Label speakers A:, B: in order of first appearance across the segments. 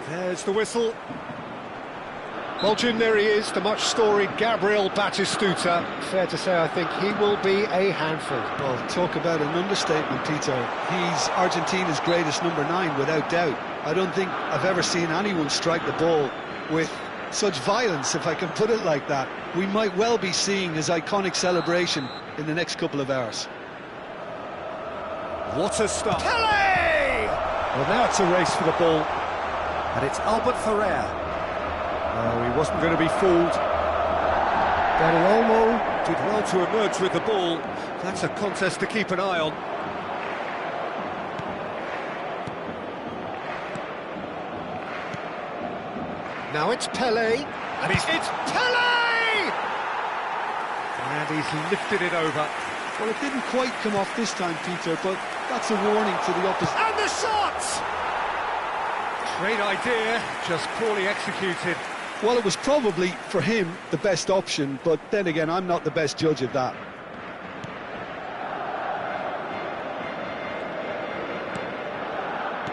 A: There's the whistle. Well, Jim, there he is, the much-storied Gabriel Batistuta. Fair to say, I think he will be a handful.
B: Well, talk about an understatement, Peter. He's Argentina's greatest number 9, without doubt. I don't think I've ever seen anyone strike the ball with such violence, if I can put it like that. We might well be seeing his iconic celebration in the next couple of hours.
A: What a start. Pele! Well, now it's a race for the ball. And it's Albert Ferrer. No, he wasn't going to be fooled. Dani Olmo did well to emerge with the ball. That's a contest to keep an eye on. Now it's Pele, and it's Pele! And he's lifted it over.
B: Well, it didn't quite come off this time, Peter, but that's a warning to the opposition.
A: And the shot! Great idea, just poorly executed.
B: Well, it was probably, for him, the best option, but then again, I'm not the best judge of that.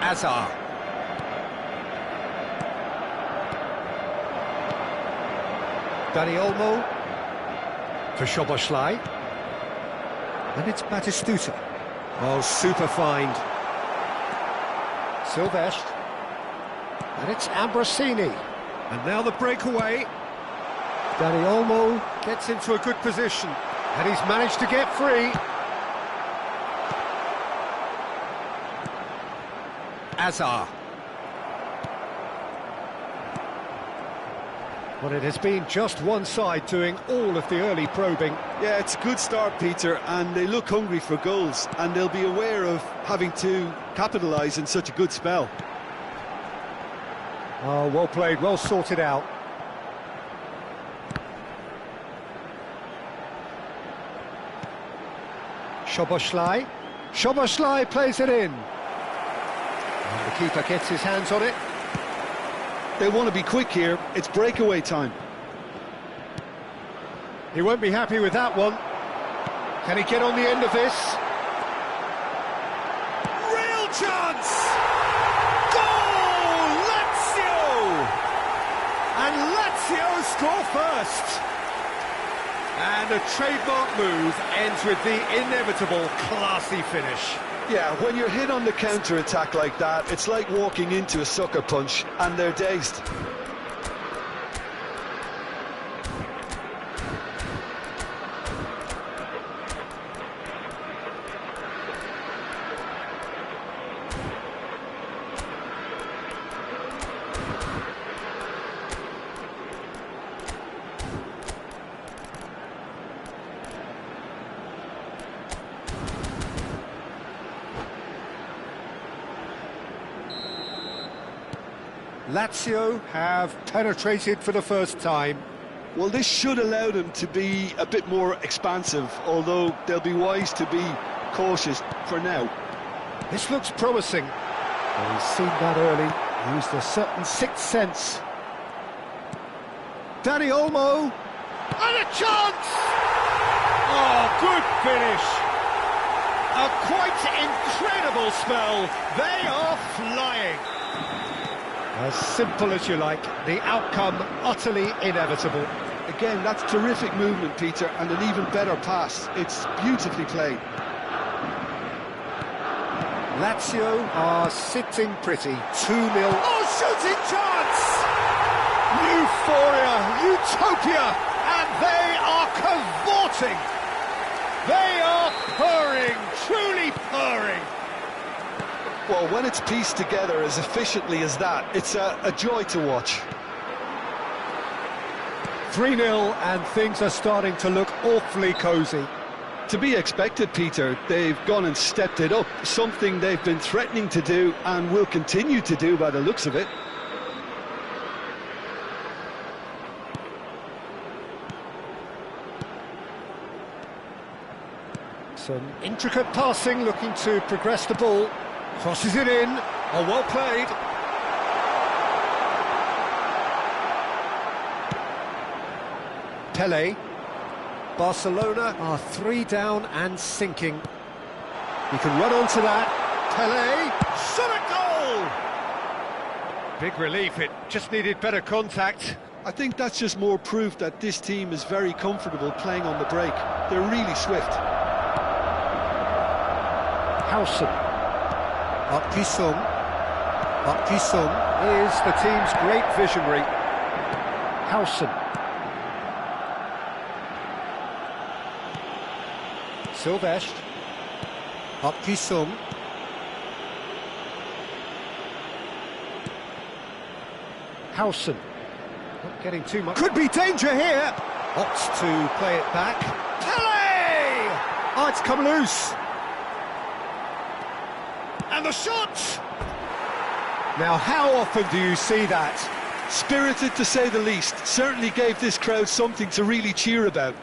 A: Azar. Dani Olmo for Szoboszlai. And it's Batistuta. Oh, super find. Silvestre. And it's Ambrosini. And now the breakaway. Dani Olmo gets into a good position. And he's managed to get free. Azar. Well, it has been just one side doing all of the early probing.
B: Yeah, it's a good start, Peter, and they look hungry for goals, and they'll be aware of having to capitalise in such a good spell.
A: Oh, well played, well sorted out. Szoboszlai. Szoboszlai plays it in. And the keeper gets his hands on it.
B: They want to be quick here. It's breakaway time.
A: He won't be happy with that one. Can he get on the end of this? Real chance! Goal! Lazio! And Lazio score first. And a trademark move ends with the inevitable classy finish.
B: Yeah, when you're hit on the counter-attack like that, it's like walking into a sucker punch, and they're dazed.
A: Lazio have penetrated for the first time.
B: Well, this should allow them to be a bit more expansive, although they'll be wise to be cautious for now.
A: This looks promising. Well, he's seen that early, used a certain sixth sense. Dani Olmo, and a chance! Oh, good finish! A quite incredible spell. They are flying. As simple as you like, the outcome utterly inevitable.
B: Again, that's terrific movement, Peter, and an even better pass. It's beautifully played.
A: Lazio are sitting pretty, 2-0. Oh, shooting chance! Euphoria, utopia, and they are cavorting. They are purring, truly purring.
B: Well, when it's pieced together as efficiently as that, it's a joy to watch.
A: 3-0, and things are starting to look awfully cosy.
B: To be expected, Peter. They've gone and stepped it up, something they've been threatening to do and will continue to do by the looks of it.
A: Some intricate passing, looking to progress the ball. Crosses it in. Oh, well played. Pele. Barcelona are 3 down and sinking. He can run onto that. Pele. Shot a goal! Big relief, it just needed better contact.
B: I think that's just more proof that this team is very comfortable playing on the break. They're really swift.
A: Howson. Park Ji-sung. Park Ji-sung is the team's great visionary. Howson. Sylvestre. Park Ji-sung. Howson. Not getting too much. Could be danger here. Opts to play it back. Pele! Oh, it's come loose. And the shot! Now, how often do you see that?
B: Spirited, to say the least. Certainly gave this crowd something to really cheer about.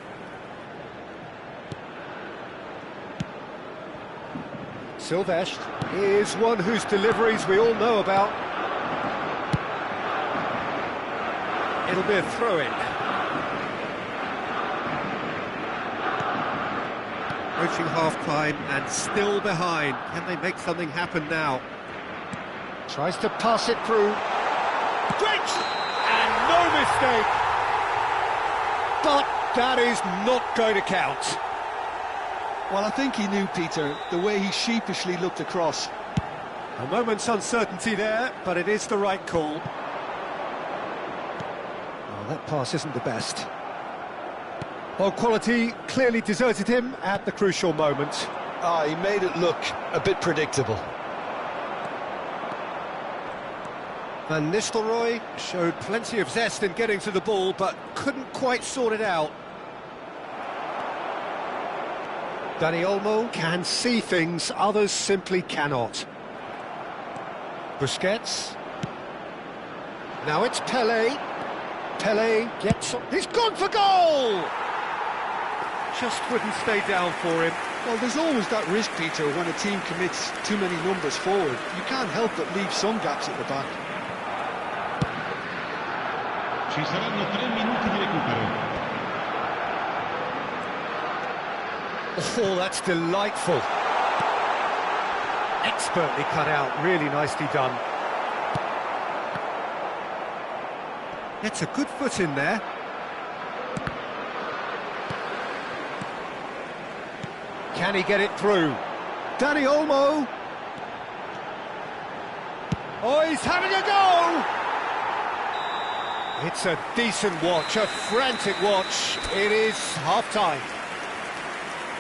A: Sylvestre is one whose deliveries we all know about. It'll be a throw-in. Approaching half-time and still behind. Can they make something happen now? Tries to pass it through. Great! And no mistake! But that is not going to count.
B: Well, I think he knew, Peter, the way he sheepishly looked across.
A: A moment's uncertainty there, but it is the right call. Oh, that pass isn't the best. Well, quality clearly deserted him at the crucial moment.
B: He made it look a bit predictable.
A: Van Nistelrooy showed plenty of zest in getting to the ball, but couldn't quite sort it out. Dani Olmo can see things others simply cannot. Busquets. Now it's Pele. Pele gets... He's gone for goal! Just wouldn't stay down for him.
B: Well, there's always that risk, Peter, when a team commits too many numbers forward. You can't help but leave some gaps at the back.
C: Ci saranno 3 minuti di recupero.
A: Oh, that's delightful. Expertly cut out, really nicely done. Gets a good foot in there. Can he get it through? Dani Olmo. Oh, he's having a go! It's a decent watch, a frantic watch. It is half-time.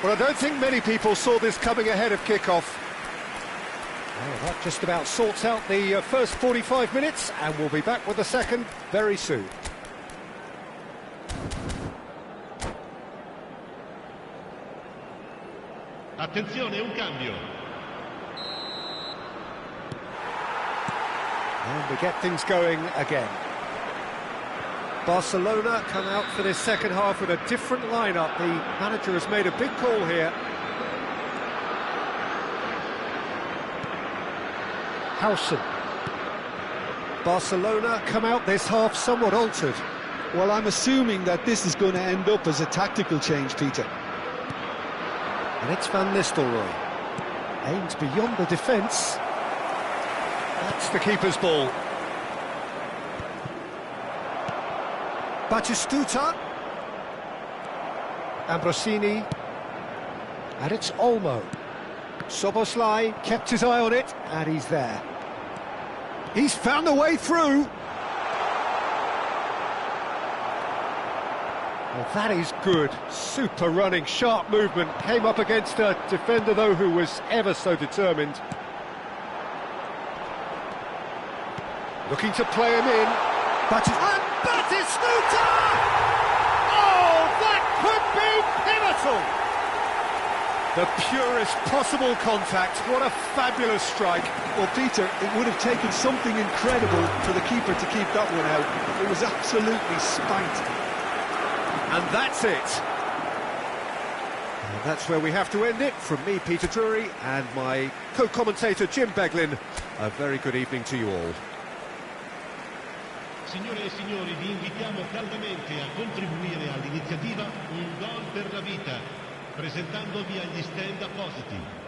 A: Well, I don't think many people saw this coming ahead of kick-off. Well, that just about sorts out the first 45 minutes, and we'll be back with the second very soon.
C: Attenzione, un cambio.
A: And we get things going again. Barcelona come out for this second half with a different lineup. The manager has made a big call here. Howson. Barcelona come out this half somewhat altered.
B: Well, I'm assuming that this is going to end up as a tactical change, Peter.
A: And it's Van Nistelrooy. Aims beyond the defence. That's the keeper's ball. Batistuta. Ambrosini. And it's Olmo. Soboslai kept his eye on it, and he's there. He's found a way through. Well, that is good. Super running, sharp movement. Came up against a defender, though, who was ever so determined. Looking to play him in. Batistuta! Oh, that could be pivotal! The purest possible contact. What a fabulous strike.
B: Well, Peter, it would have taken something incredible for the keeper to keep that one out. It was absolutely spanked.
A: And that's it. And that's where we have to end it. From me, Peter Drury, and my co-commentator, Jim Beglin. A very good evening to you all.
C: Signore e signori, vi invitiamo caldamente a contribuire all'iniziativa Un Gol per la Vita, presentandovi agli stand appositi.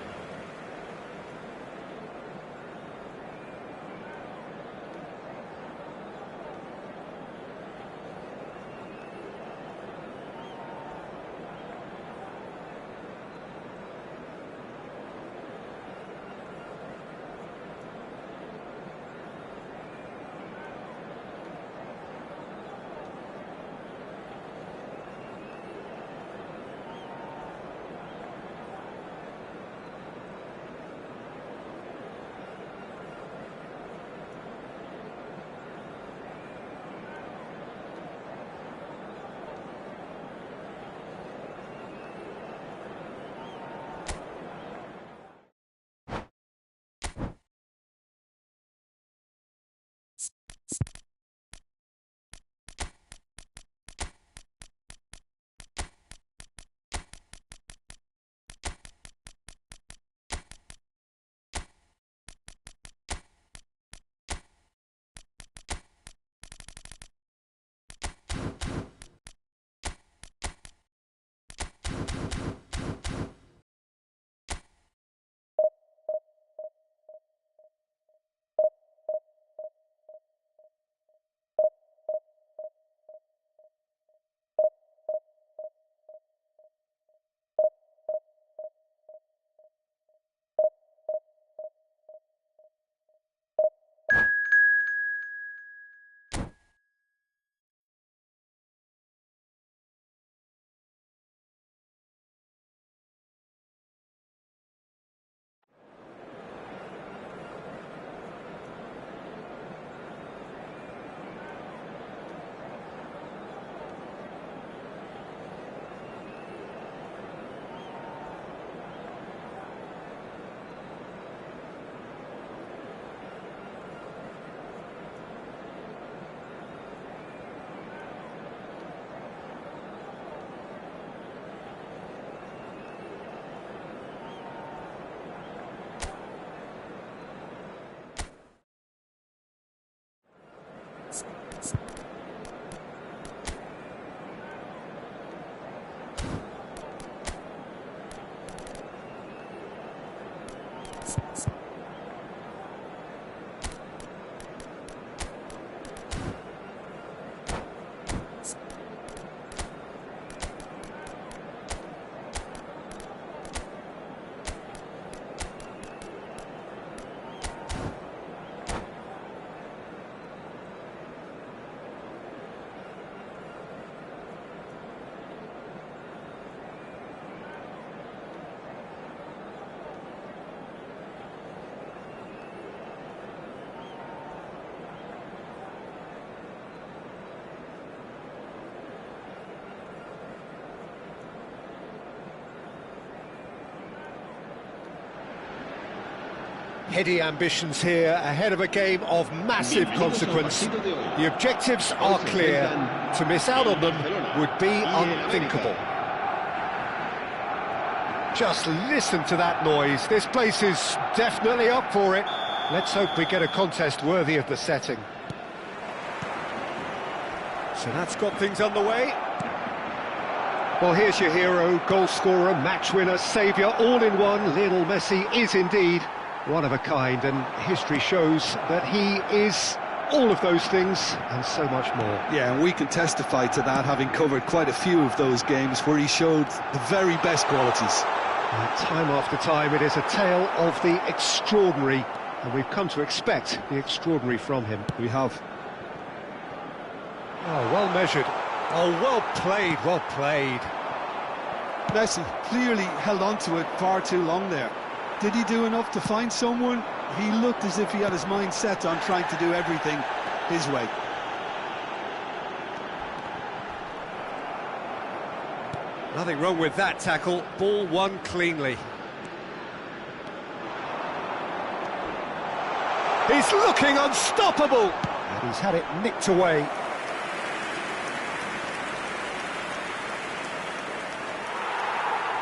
A: Heady ambitions here, ahead of a game of massive consequence. The objectives are clear. To miss out on them would be unthinkable. Just listen to that noise. This place is definitely up for it. Let's hope we get a contest worthy of the setting. So that's got things underway. Well, here's your hero, goal scorer, match winner, saviour, all in one. Lionel Messi is indeed one of a kind, and history shows that he is all of those things and so much more.
B: Yeah, and we can testify to that, having covered quite a few of those games where he showed the very best qualities.
A: And time after time, it is a tale of the extraordinary, and we've come to expect the extraordinary from him.
B: We have.
A: Oh, well measured. Oh, well played, well played.
B: Messi clearly held on to it far too long there. Did he do enough to find someone? He looked as if he had his mind set on trying to do everything his way.
A: Nothing wrong with that tackle. Ball won cleanly. He's looking unstoppable! And he's had it nicked away.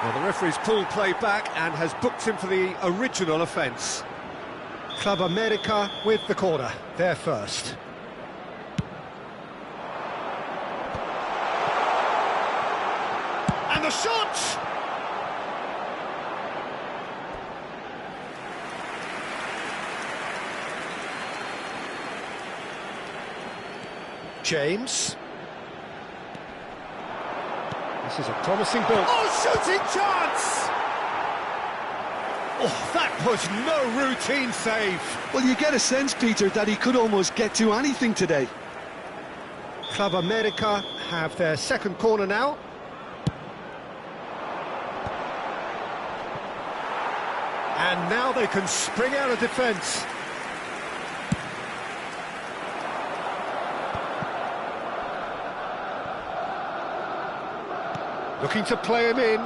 A: Well, the referee's pulled play back and has booked him for the original offence. Club America with the corner, there first. And the shot! James. This is a promising ball. Oh, shooting chance! Oh, that was no routine save.
B: Well, you get a sense, Peter, that he could almost get to anything today.
A: Club America have their second corner now. And now they can spring out of defence. Looking to play him in.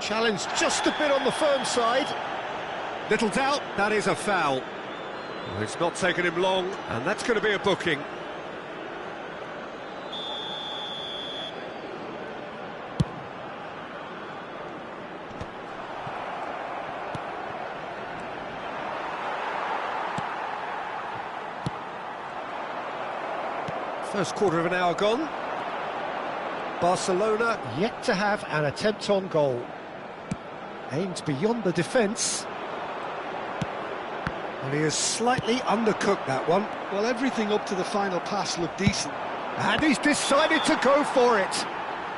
A: Challenge just a bit on the firm side. Little doubt, that is a foul. Well, it's not taken him long, and that's going to be a booking. First quarter of an hour gone. Barcelona yet to have an attempt on goal. Aimed beyond the defence. And he has slightly undercooked that one.
B: Well, everything up to the final pass looked decent.
A: And he's decided to go for it.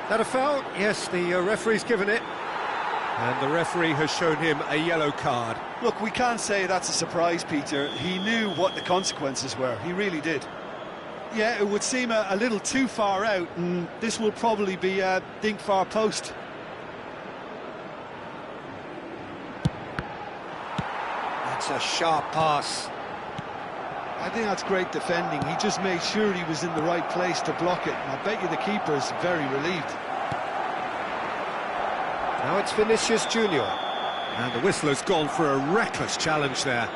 A: That a foul? Yes, the referee's given it. And the referee has shown him a yellow card.
B: Look, we can't say that's a surprise, Peter. He knew what the consequences were. He really did. Yeah, it would seem a little too far out, and this will probably be a dink far post.
A: That's a sharp pass.
B: I think that's great defending. He just made sure he was in the right place to block it, and I bet you the keeper's very relieved.
A: Now it's Vinicius Junior. And the whistler's gone for a reckless challenge there.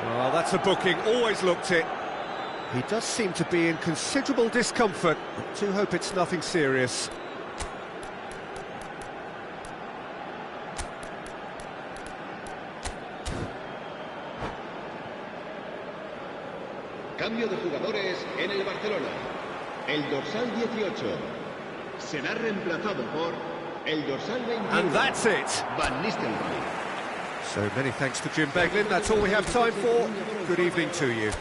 A: Well, that's a booking, always looked it. He does seem to be in considerable discomfort. I do hope it's nothing serious.
D: Cambio de jugadores en el Barcelona. El dorsal 18 será reemplazado por el dorsal 21.
A: And that's it.
D: Van Nistelrooy.
A: So many thanks to Jim Beglin. That's all we have time for. Good evening to you.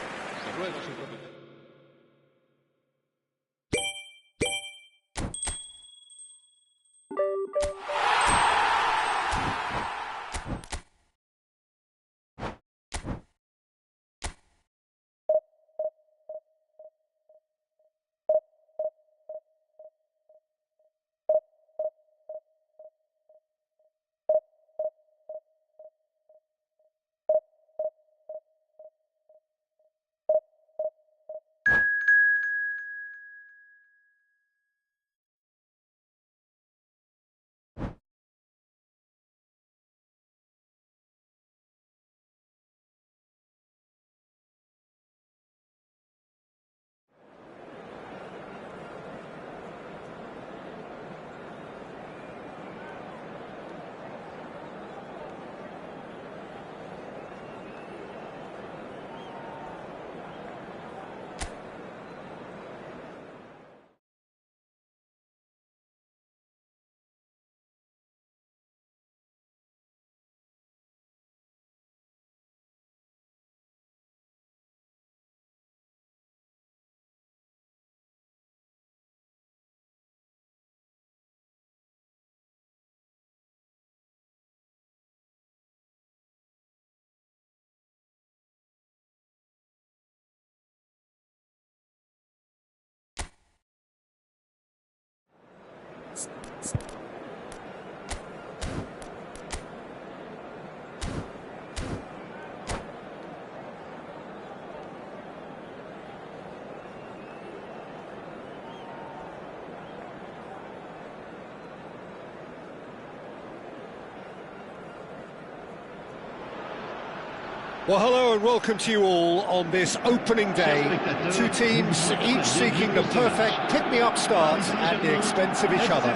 A: Well, hello and welcome to you all on this opening day. Two teams, each seeking the perfect pick-me-up start at the expense of each other.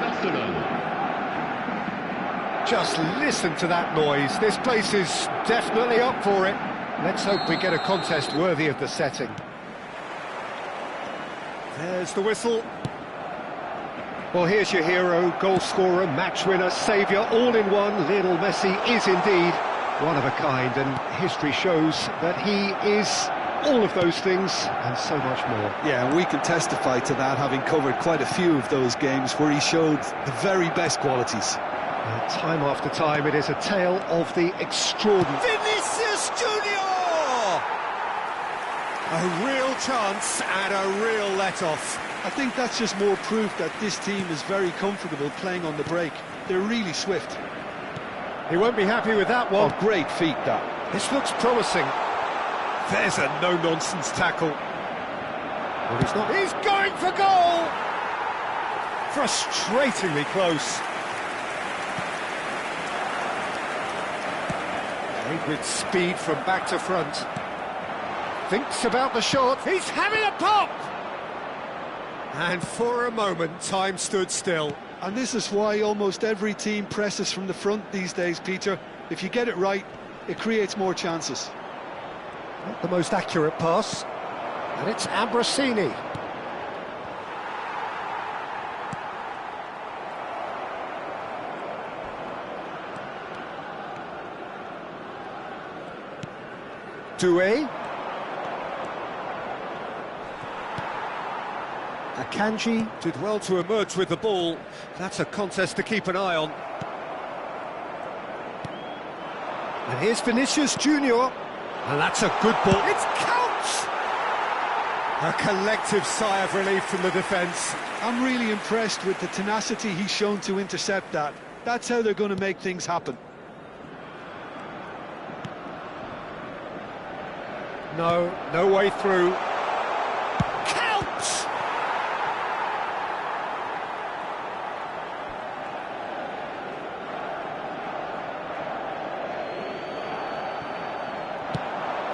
A: Just listen to that noise. This place is definitely up for it. Let's hope we get a contest worthy of the setting. There's the whistle. Well, here's your hero, goal scorer, match winner, saviour, all in one. Lionel Messi is indeed one of a kind, and history shows that he is all of those things and so much more.
B: Yeah, and we can testify to that, having covered quite a few of those games where he showed the very best qualities.
A: Time after time, it is a tale of the extraordinary. Vinicius Junior! A real chance and a real let-off.
B: I think that's just more proof that this team is very comfortable playing on the break. They're really swift.
A: He won't be happy with that one.
B: Oh, great feat, that.
A: This looks promising. There's a no-nonsense tackle. Well, he's not. He's going for goal! Frustratingly close. Played with speed from back to front. Thinks about the shot. He's having a pop! And for a moment, time stood still.
B: And this is why almost every team presses from the front these days, Peter. If you get it right, it creates more chances.
A: Not the most accurate pass. And it's Ambrosini. Doué. Akanji did well to emerge with the ball. That's a contest to keep an eye on. And here's Vinicius Junior. And that's a good ball. It's counts! A collective sigh of relief from the defence.
B: I'm really impressed with the tenacity he's shown to intercept that. That's how they're going to make things happen.
A: No way through. Counts!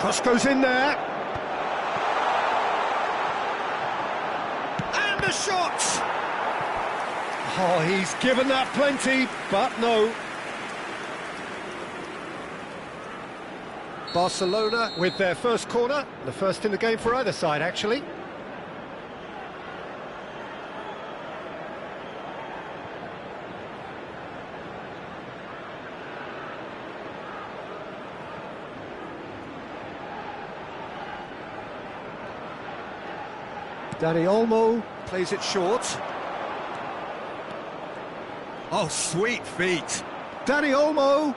A: Cross goes in there. And a shot! Oh, he's given that plenty, but no. Barcelona with their first corner, the first in the game for either side, actually. Dani Olmo plays it short. Oh, sweet feet. Dani Olmo.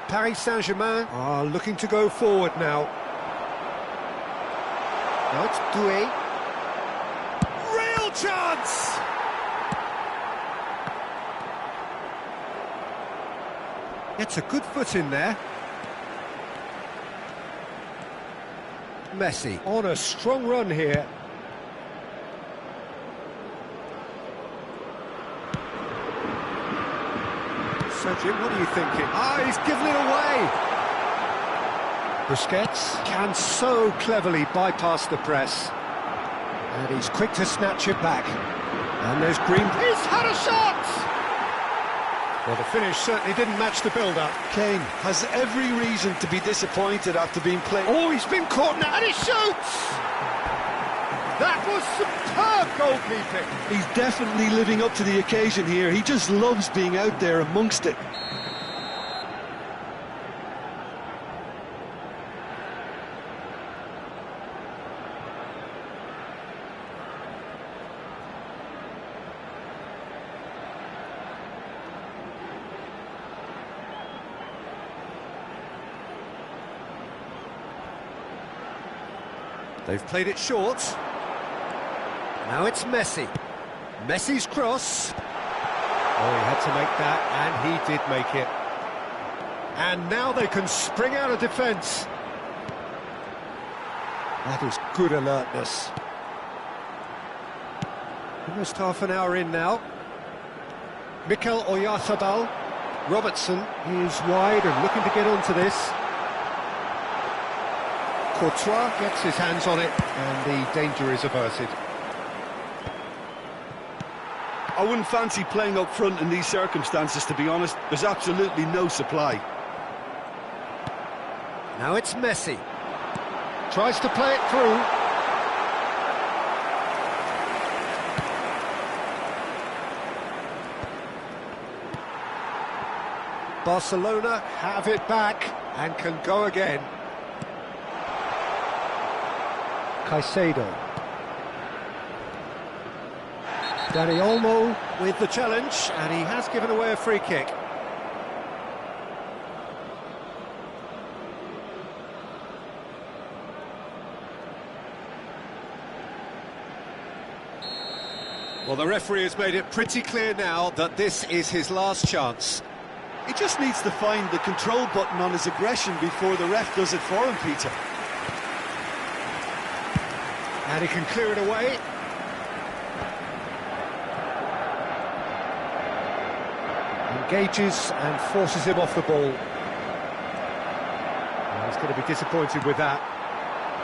A: Paris Saint-Germain are looking to go forward now. Now it's Doué. Real chance! Gets a good foot in there. Messi on a strong run here. So Jim, what are you thinking? Ah, he's given it away! Busquets can so cleverly bypass the press. And he's quick to snatch it back. And there's Green. He's had a shot! Well, the finish certainly didn't match the build-up.
B: Kane has every reason to be disappointed after being played.
A: Oh, he's been caught now, and he shoots! That was superb goalkeeping.
B: He's definitely living up to the occasion here. He just loves being out there amongst it.
A: They've played it short. Now it's Messi. Messi's cross. Oh, he had to make that, and he did make it. And now they can spring out of defence. That is good alertness. Almost half an hour in now. Mikel Oyarzabal. Robertson is wide and looking to get onto this. Courtois gets his hands on it, and the danger is averted.
B: I wouldn't fancy playing up front in these circumstances, to be honest. There's absolutely no supply.
A: Now it's Messi. Tries to play it through. Barcelona have it back and can go again. Caicedo. Dani Olmo with the challenge, and he has given away a free kick. Well, the referee has made it pretty clear now that this is his last chance.
B: He just needs to find the control button on his aggression before the ref does it for him, Peter.
A: And he can clear it away. And engages and forces him off the ball. He's going to be disappointed with that.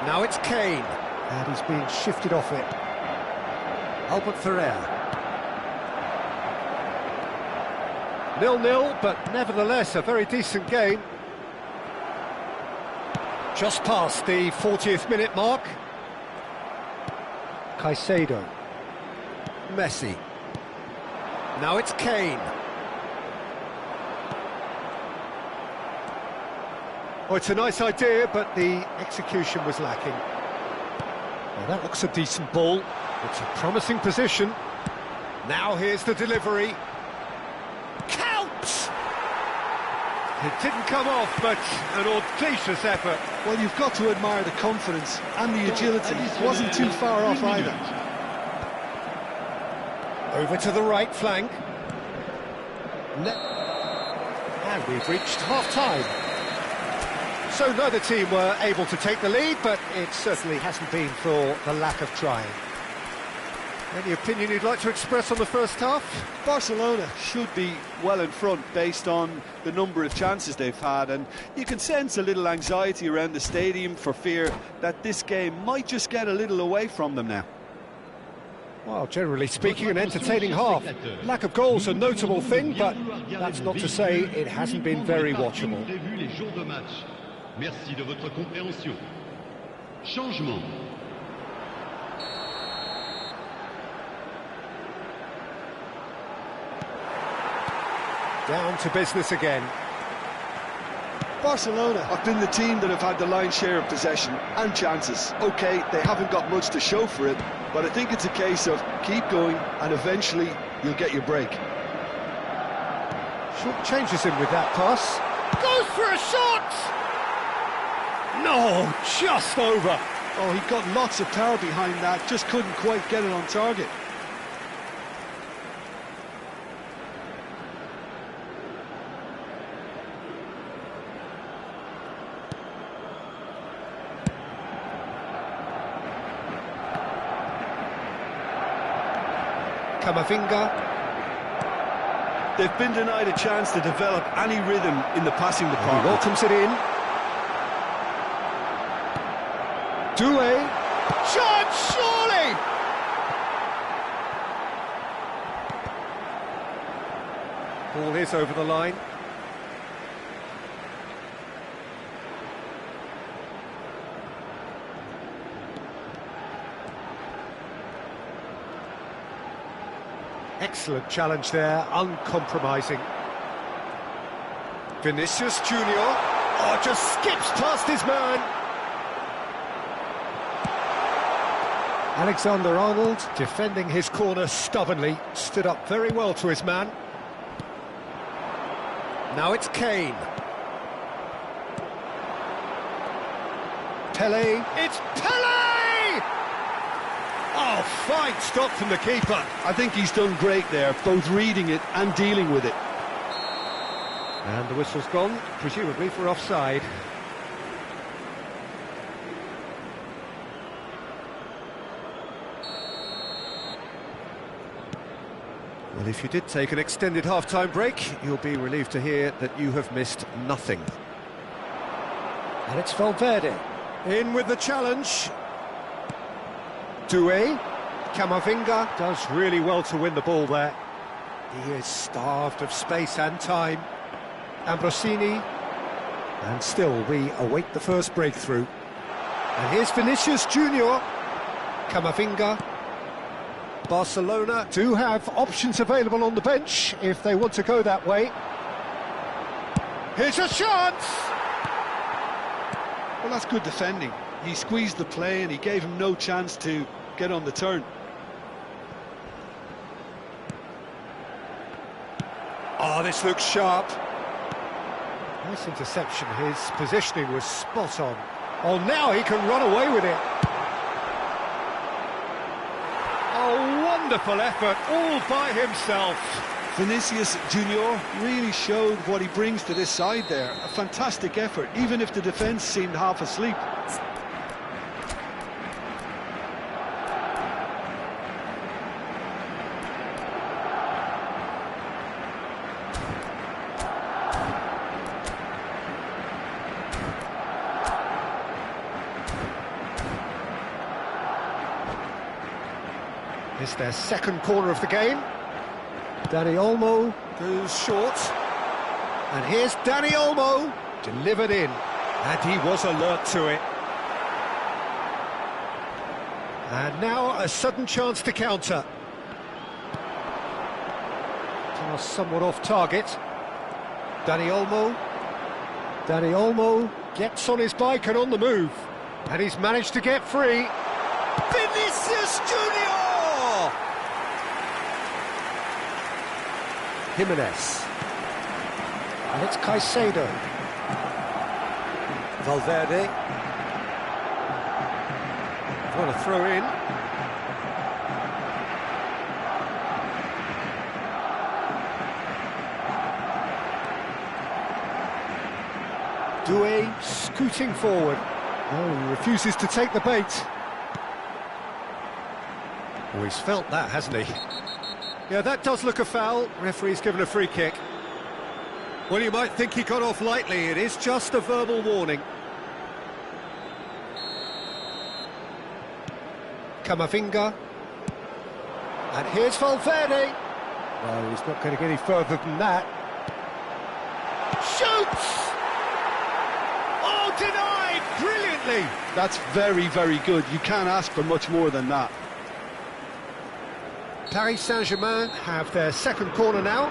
A: Now it's Kane, and he's being shifted off it. Albert Ferrer. 0-0, but nevertheless a very decent game. Just past the 40th minute mark. Caicedo. Messi. Now it's Kane. Oh, it's a nice idea, but the execution was lacking. Well, that looks a decent ball. It's a promising position. Now here's the delivery. Counts! It didn't come off, but an audacious effort.
B: Well, you've got to admire the confidence and the agility. It wasn't too far off either.
A: Over to the right flank. And we've reached half-time. So neither team were able to take the lead, but it certainly hasn't been for the lack of trying. Any opinion you'd like to express on the first half?
B: Barcelona should be well in front based on the number of chances they've had, and you can sense a little anxiety around the stadium for fear that this game might just get a little away from them now.
A: Well, generally speaking, an entertaining half. Lack of goals a notable thing, but that's not to say it hasn't been very watchable.
C: Merci de votre compréhension. Changement.
A: Down to business again.
B: Barcelona have been the team that have had the lion's share of possession and chances. OK, they haven't got much to show for it, but I think it's a case of keep going and eventually you'll get your break.
A: Short changes him with that pass. Goes for a shot! No, just over.
B: Oh, he got lots of power behind that, just couldn't quite get it on target.
A: Camavinga.
B: They've been denied a chance to develop any rhythm in the passing department.
A: He welcomes it in. Doué. Shot, surely! Ball is over the line. Excellent challenge there, uncompromising. Vinicius Junior. Oh, just skips past his man. Alexander-Arnold, defending his corner stubbornly, stood up very well to his man. Now it's Kane. Pele. It's Pele! Oh, fine stop from the keeper.
B: I think he's done great there, both reading it and dealing with it.
A: And the whistle's gone, presumably for offside. Well, if you did take an extended half-time break, you'll be relieved to hear that you have missed nothing. And it's Valverde. In with the challenge. Doué. Camavinga does really well to win the ball there. He is starved of space and time. Ambrosini. And still we await the first breakthrough. And here's Vinicius Junior. Camavinga. Barcelona do have options available on the bench if they want to go that way. Here's a chance!
B: Well, that's good defending. He squeezed the play and he gave him no chance to get on the turn.
A: Oh, this looks sharp. Nice interception. His positioning was spot on. Oh, now he can run away with it. Oh, wonderful effort, all by himself.
B: Vinicius Junior really showed what he brings to this side there. A fantastic effort, even if the defence seemed half asleep.
A: It's their second corner of the game. Dani Olmo goes short. And here's Dani Olmo, delivered in. And he was alert to it. And now a sudden chance to counter. Pass somewhat off target. Dani Olmo. Dani Olmo gets on his bike and on the move. And he's managed to get free. Vinicius Junior! Jimenez. And it's Caicedo. Valverde. What a throw in. Doué scooting forward. Oh, he refuses to take the bait. Oh, he's felt that, hasn't he? Yeah, that does look a foul. Referee's given a free kick. Well, you might think he got off lightly. It is just a verbal warning. Camavinga. And here's Valverde. Well, he's not going to get any further than that. Shoots! Oh, denied! Brilliantly!
B: That's very, very good. You can't ask for much more than that.
A: Paris Saint-Germain have their second corner now.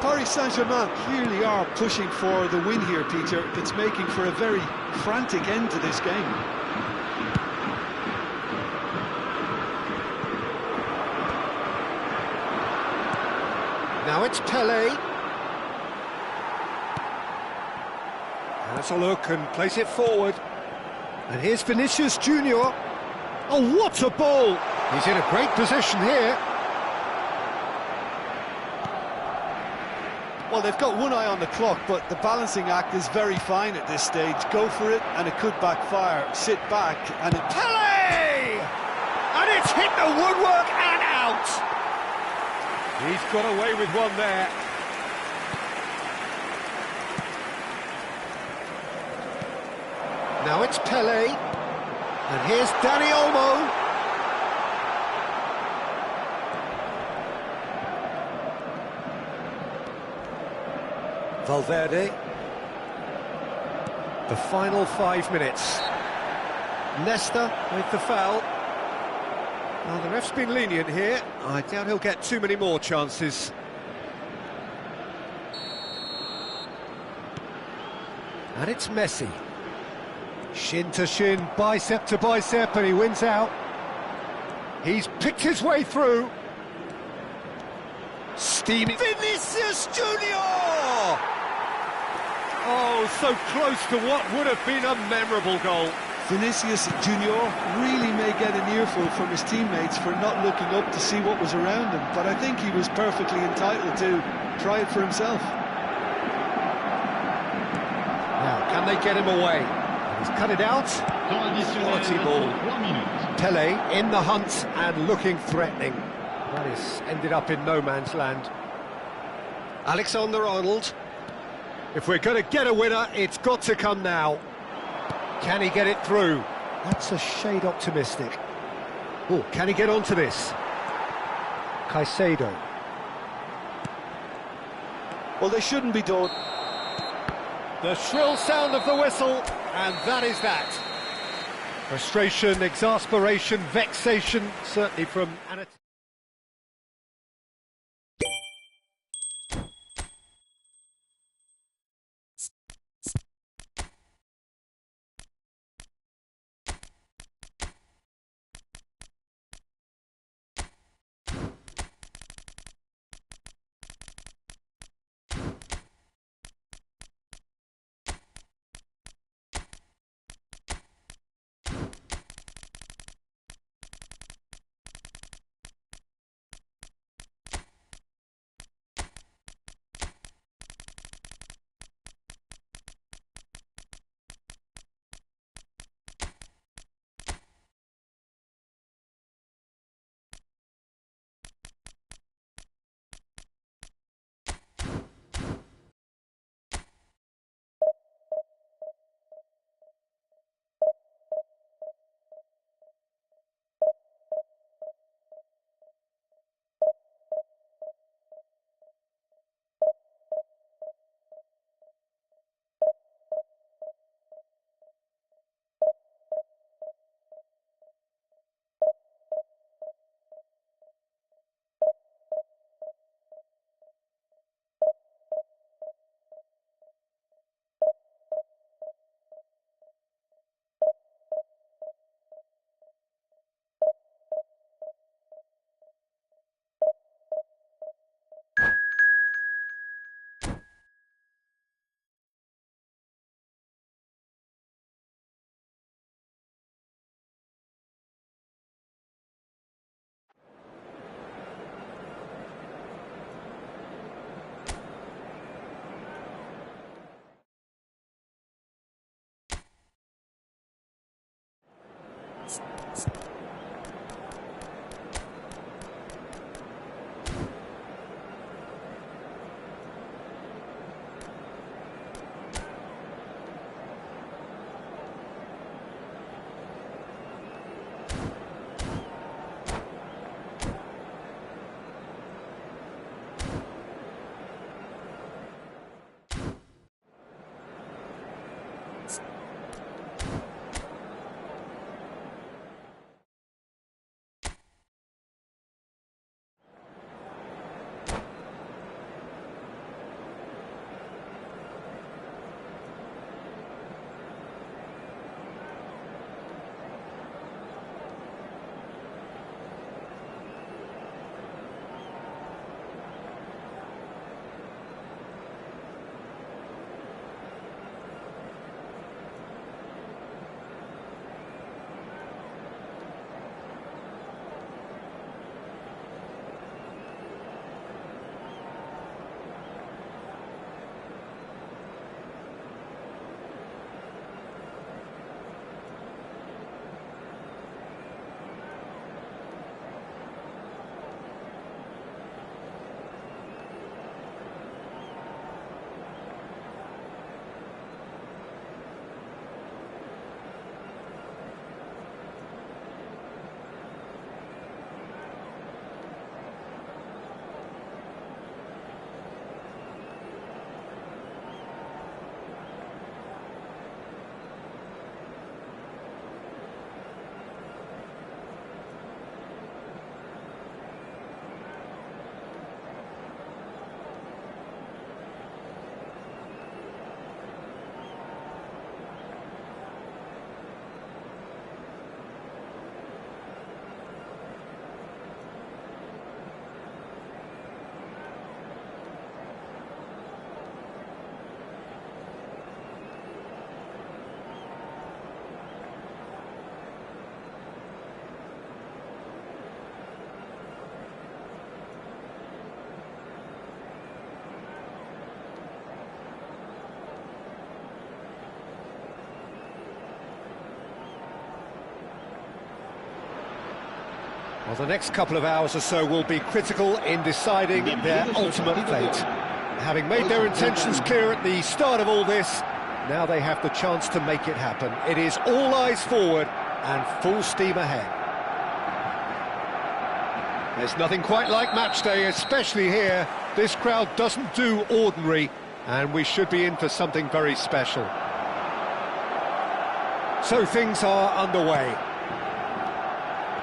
B: Paris Saint-Germain clearly are pushing for the win here, Peter. It's making for a very frantic end to this game.
A: Now it's Pelé. Has a look and plays it forward. And here's Vinicius Junior. Oh, what a ball! He's in a great position here.
B: Well, they've got one eye on the clock, but the balancing act is very fine at this stage. Go for it, and it could backfire. Sit back, and it...
A: Pelé! And it's hit the woodwork and out! He's got away with one there. Now it's Pelé. And here's Dani Olmo. Valverde. The final 5 minutes. Nesta with the foul. Well, the ref's been lenient here. I doubt he'll get too many more chances. And it's Messi. Shin to shin, bicep to bicep, and he wins out. He's picked his way through. Steamy. Vinicius Junior! Oh, so close to what would have been a memorable goal.
B: Vinicius Junior really may get an earful from his teammates for not looking up to see what was around him, but I think he was perfectly entitled to try it for himself.
A: Now, can they get him away? He's cut it out. Quality ball. Pelé in the hunt and looking threatening. That is ended up in no man's land. Alexander-Arnold. If we're going to get a winner, it's got to come now. Can he get it through? That's a shade optimistic. Oh, can he get onto this? Caicedo.
B: Well, they shouldn't be done.
A: The shrill sound of the whistle, and that is that. Frustration, exasperation, vexation, certainly from Anatoly. Well, the next couple of hours or so will be critical in deciding their ultimate fate. Having made their intentions clear at the start of all this, now they have the chance to make it happen. It is all eyes forward and full steam ahead. There's nothing quite like match day, especially here. This crowd doesn't do ordinary, and we should be in for something very special. So things are underway.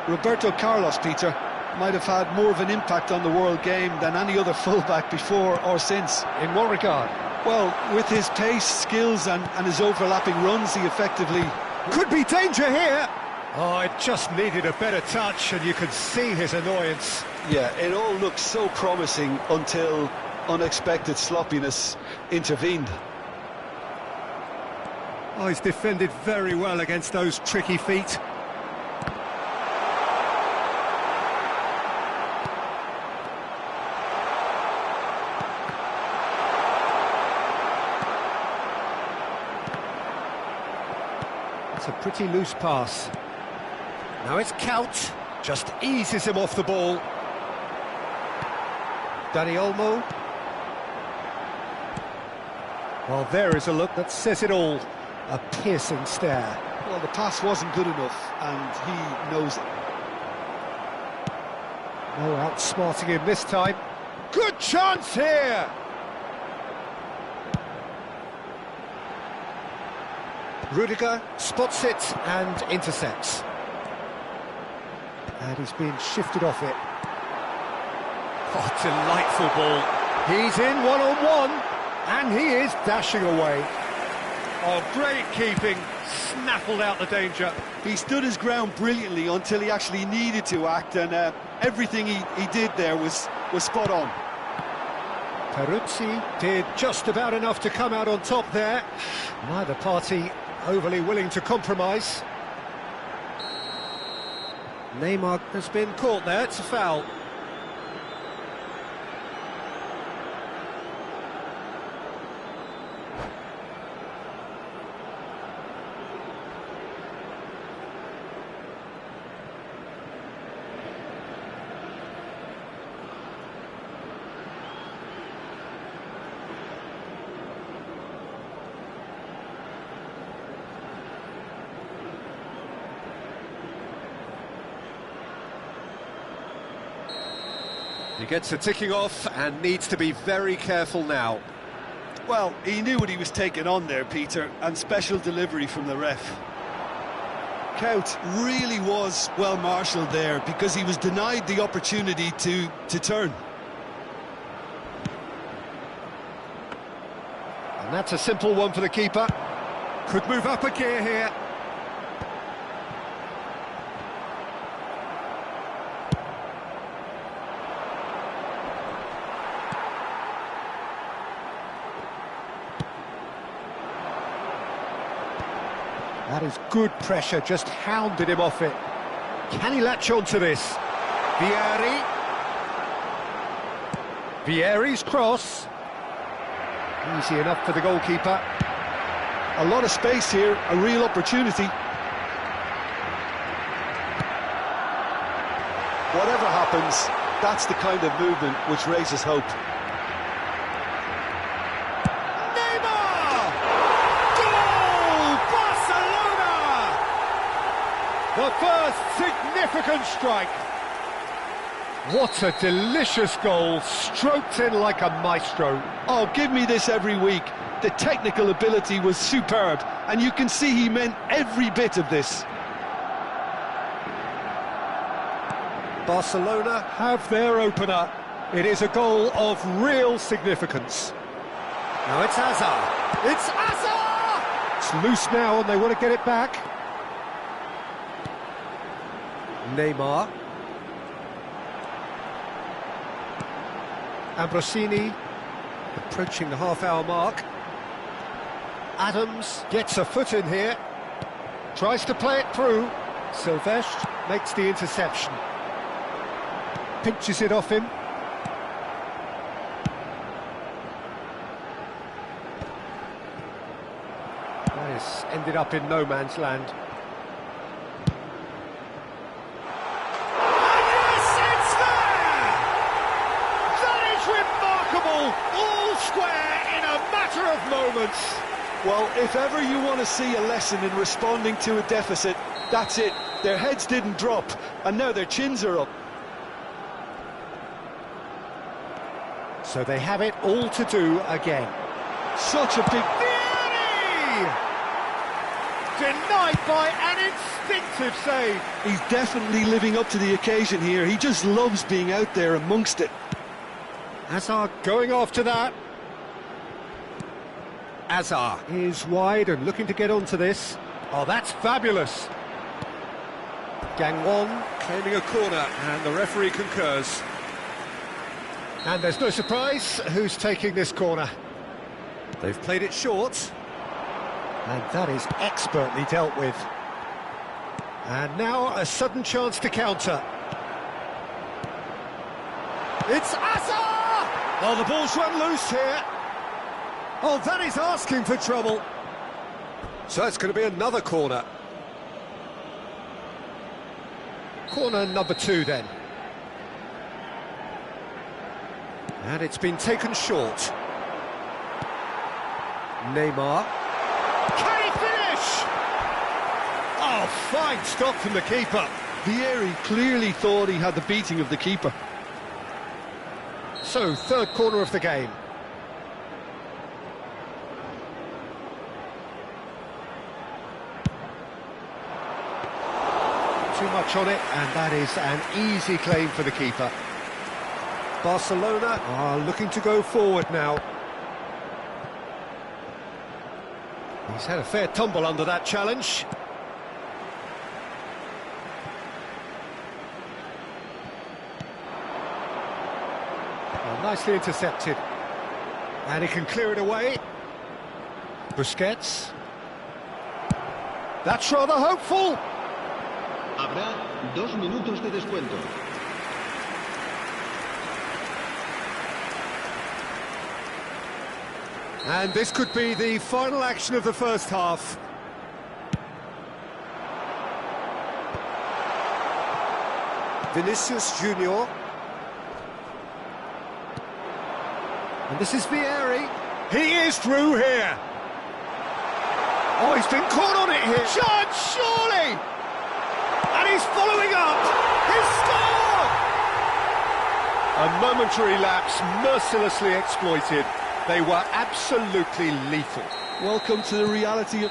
B: Roberto Carlos, Peter, might have had more of an impact on the world game than any other fullback before or since.
A: In what regard?
B: Well, with his pace, skills and his overlapping runs, he effectively...
A: Could be danger here! Oh, it just needed a better touch, and you could see his annoyance.
B: Yeah, it all looked so promising until unexpected sloppiness intervened.
A: Oh, he's defended very well against those tricky feet. It's a pretty loose pass. Now it's Couch, just eases him off the ball. Dani Olmo. Well, there is a look that says it all. A piercing stare.
B: Well, the pass wasn't good enough, and he knows it.
A: No outsmarting him this time. Good chance here! Rudiger spots it and intercepts. And he's being shifted off it. Oh, delightful ball. He's in one-on-one, and he is dashing away. Oh, great keeping, snaffled out the danger.
B: He stood his ground brilliantly until he actually needed to act, and everything he did there was spot on.
A: Peruzzi did just about enough to come out on top there. Neither party overly willing to compromise. Neymar has been caught there, it's a foul. He gets a ticking off and needs to be very careful now.
B: Well, he knew what he was taking on there, Peter, and special delivery from the ref. Cout really was well marshalled there because he was denied the opportunity to turn.
A: And that's a simple one for the keeper. Could move up a gear here. That is good pressure, just hounded him off it. Can he latch on to this? Vieri's cross. Easy enough for the goalkeeper.
B: A lot of space here, a real opportunity. Whatever happens, that's the kind of movement which raises hope.
A: The first significant strike. What a delicious goal, stroked in like a maestro.
B: Oh, give me this every week. The technical ability was superb, and you can see he meant every bit of this.
A: Barcelona have their opener. It is a goal of real significance. Now it's Hazard. It's Hazard! It's loose now and they want to get it back. Neymar. Ambrosini approaching the half-hour mark. Adams gets a foot in here. Tries to play it through. Silvestre makes the interception. Pinches it off him. That has ended up in no man's land. All square in a matter of moments.
B: Well, if ever you want to see a lesson in responding to a deficit, that's it. Their heads didn't drop, and now their chins are up.
A: So they have it all to do again.
B: Such a big...
A: Vieri! Denied by an instinctive save.
B: He's definitely living up to the occasion here. He just loves being out there amongst it.
A: Hazard going after that. Hazard is wide and looking to get onto this. Oh, that's fabulous. Gangwon claiming a corner, and the referee concurs. And there's no surprise who's taking this corner. They've played it short. And that is expertly dealt with. And now a sudden chance to counter. It's Hazard! Oh, the ball's run loose here. Oh, that is asking for trouble. So it's going to be another corner. Corner number 2 then. And it's been taken short. Neymar. Can he finish? Oh, fine stop from the keeper.
B: Vieri clearly thought he had the beating of the keeper.
A: So, third corner of the game. Too much on it, and that is an easy claim for the keeper. Barcelona are looking to go forward now. He's had a fair tumble under that challenge. Nicely intercepted. And he can clear it away. Busquets. That's rather hopeful.
D: Habrá 2 minutos de descuento.
A: And this could be the final action of the first half. Vinicius Junior. And this is Vieri. He is through here. Oh, he's been caught on it here. Chance, surely! And he's following up. He's scored! A momentary lapse, mercilessly exploited. They were absolutely lethal.
B: Welcome to the reality of...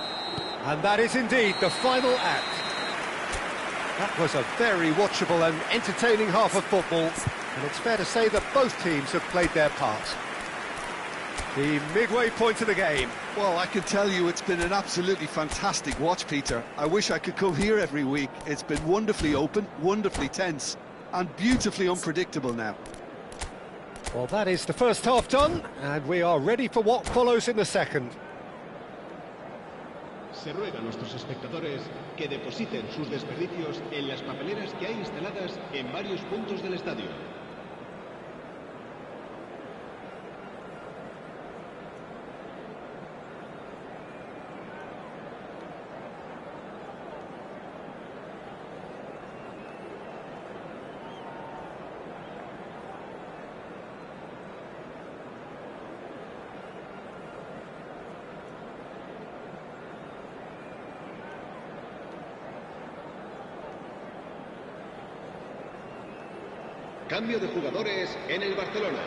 A: And that is indeed the final act. That was a very watchable and entertaining half of football, and it's fair to say that both teams have played their part. The midway point of the game.
B: Well, I can tell you it's been an absolutely fantastic watch, Peter. I wish I could come here every week. It's been wonderfully open, wonderfully tense, and beautifully unpredictable now.
A: Well, that is the first half done, and we are ready for what follows in the second.
D: Se ruega a nuestros espectadores que depositen sus desperdicios en las papeleras que hay instaladas en varios puntos del estadio. Cambio de jugadores en el Barcelona.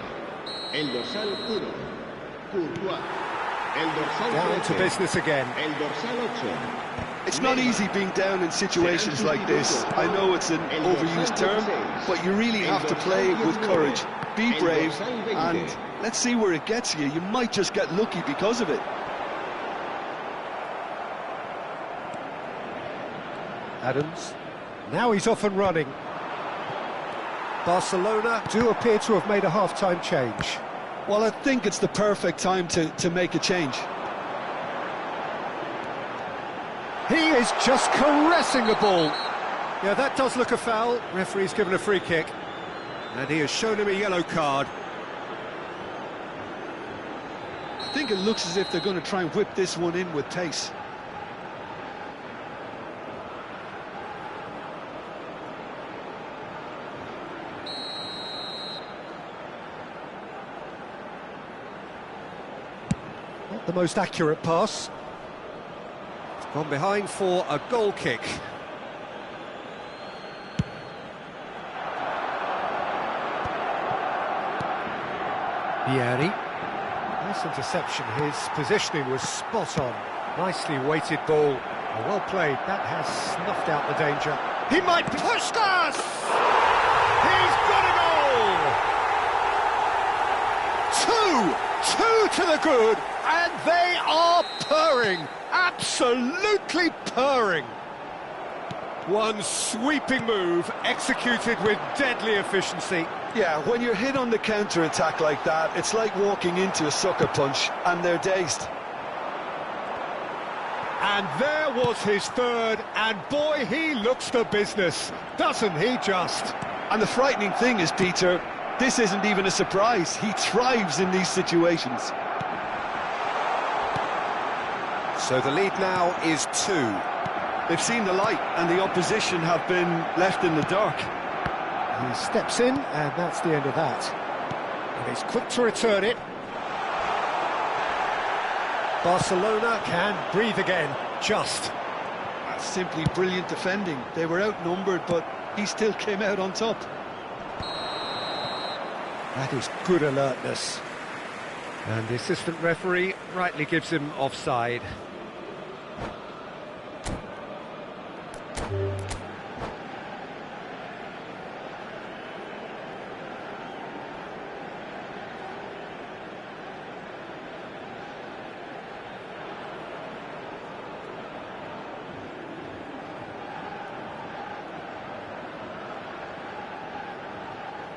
D: El dorsal 1, Courtois. El dorsal
A: Down to
D: 13,
A: business again.
D: el dorsal 8.
B: It's not easy being down in situations like this. I know it's an overused term, but you really have to play it with courage. Be brave, and let's see where it gets you. You might just get lucky because of it.
A: Adams. Now he's off and running. Barcelona do appear to have made a half-time change.
B: Well, I think it's the perfect time to make a change.
A: He is just caressing the ball. Yeah, that does look a foul. Referee's given a free kick. And he has shown him a yellow card.
B: I think it looks as if they're going to try and whip this one in with pace.
A: Not the most accurate pass. It's gone behind for a goal kick. Vieri. Nice interception. His positioning was spot on. Nicely weighted ball. Well played. That has snuffed out the danger. He might push us! He's got a goal! Two to the good, and they are purring. Absolutely purring. One sweeping move executed with deadly efficiency.
B: Yeah, when you're hit on the counter-attack like that, it's like walking into a sucker punch, and they're dazed.
A: And there was his third, and boy, he looks the business, doesn't he just?
B: And the frightening thing is, Peter, this isn't even a surprise. He thrives in these situations.
A: So the lead now is 2.
B: They've seen the light, and the opposition have been left in the dark.
A: He steps in, and that's the end of that. And he's quick to return it. Barcelona can breathe again, just.
B: That's simply brilliant defending. They were outnumbered, but he still came out on top.
A: That is good alertness. And the assistant referee rightly gives him offside.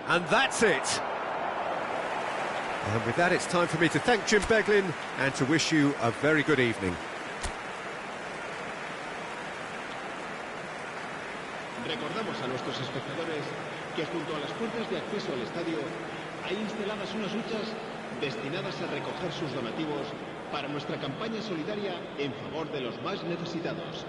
A: And that's it. And with that, it's time for me to thank Jim Beglin and to wish you a very good evening.
D: Recordamos a nuestros espectadores que junto a las puertas de acceso al estadio hay instaladas unas huchas destinadas a recoger sus donativos para nuestra campaña solidaria en favor de los más necesitados.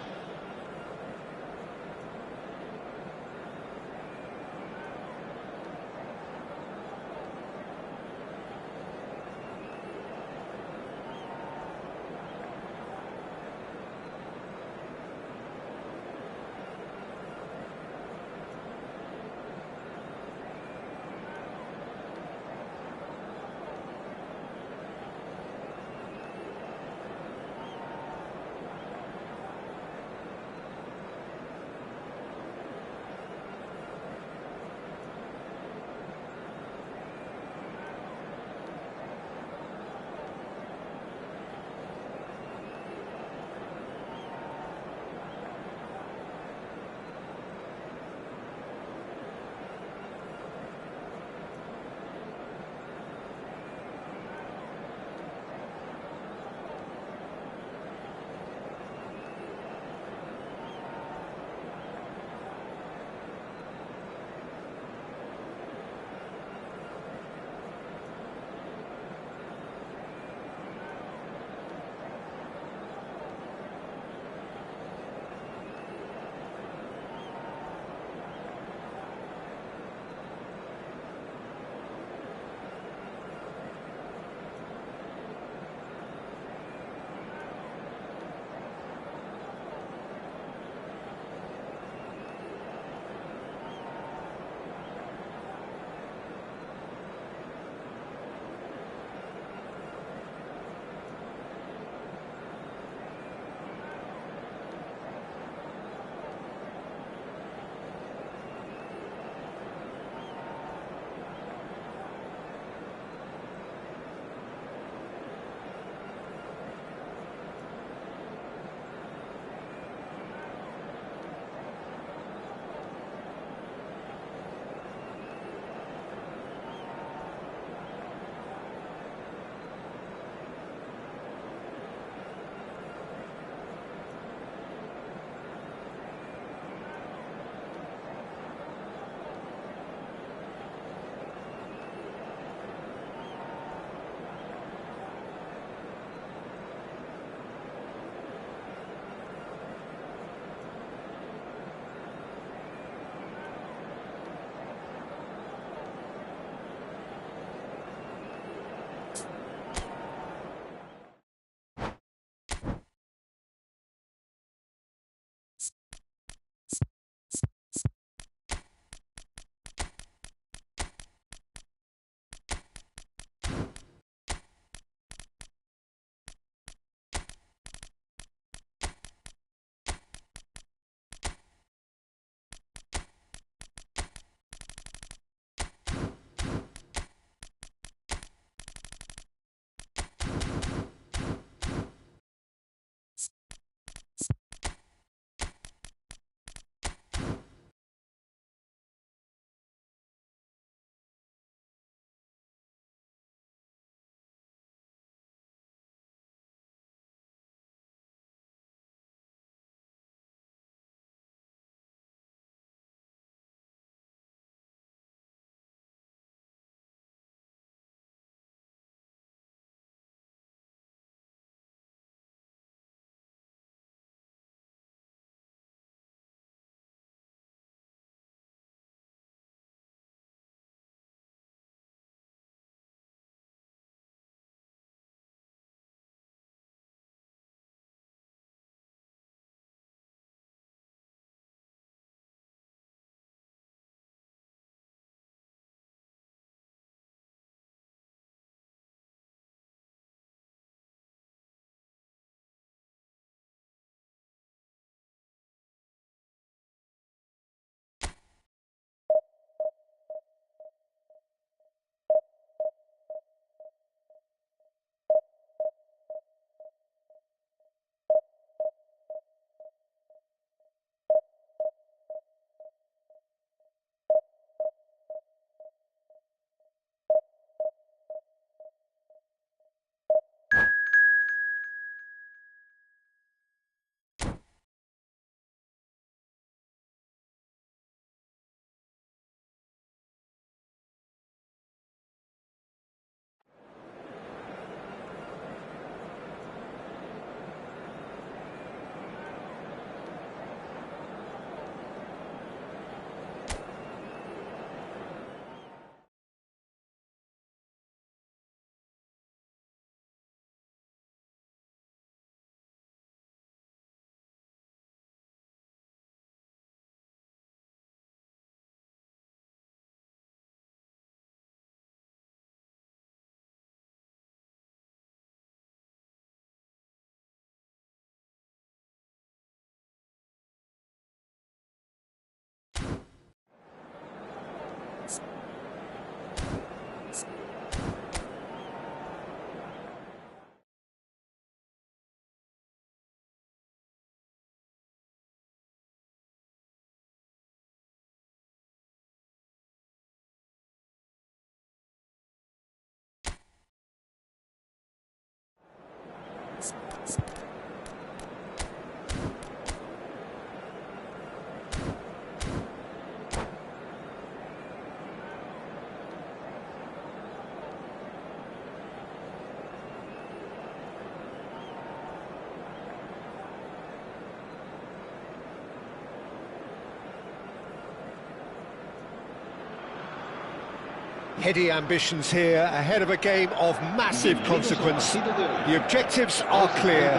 A: Heady ambitions here, ahead of a game of massive consequence. The objectives are clear.